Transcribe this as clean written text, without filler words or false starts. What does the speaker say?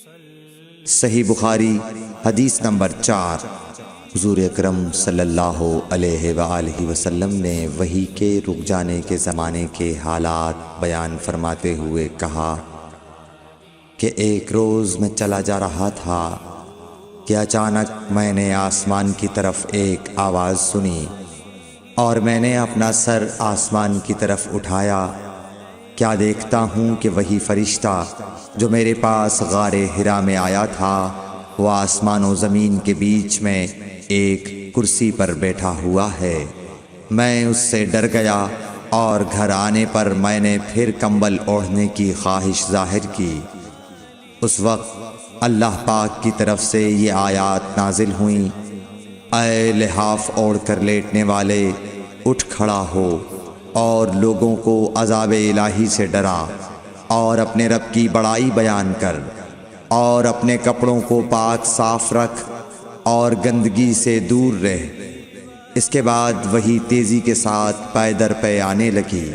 صحیح بخاری حدیث نمبر 4۔ حضور اکرم صلی اللہ علیہ وآلہ وسلم نے وحی کے رک جانے کے زمانے کے حالات بیان فرماتے ہوئے کہا کہ ایک روز میں چلا جا رہا تھا کہ اچانک میں نے آسمان کی طرف ایک آواز سنی اور میں نے اپنا سر آسمان کی طرف اٹھایا۔ کیا دیکھتا ہوں کہ وہی فرشتہ جو میرے پاس غار حرا میں آیا تھا وہ آسمان و زمین کے بیچ میں ایک کرسی پر بیٹھا ہوا ہے۔ میں اس سے ڈر گیا اور گھر آنے پر میں نے پھر کمبل اوڑھنے کی خواہش ظاہر کی۔ اس وقت اللہ پاک کی طرف سے یہ آیات نازل ہوئیں، اے لحاف اوڑھ کر لیٹنے والے، اٹھ کھڑا ہو اور لوگوں کو عذاب الہی سے ڈرا، اور اپنے رب کی بڑائی بیان کر، اور اپنے کپڑوں کو پاک صاف رکھ اور گندگی سے دور رہ۔ اس کے بعد وہی تیزی کے ساتھ پے در پے آنے لگی۔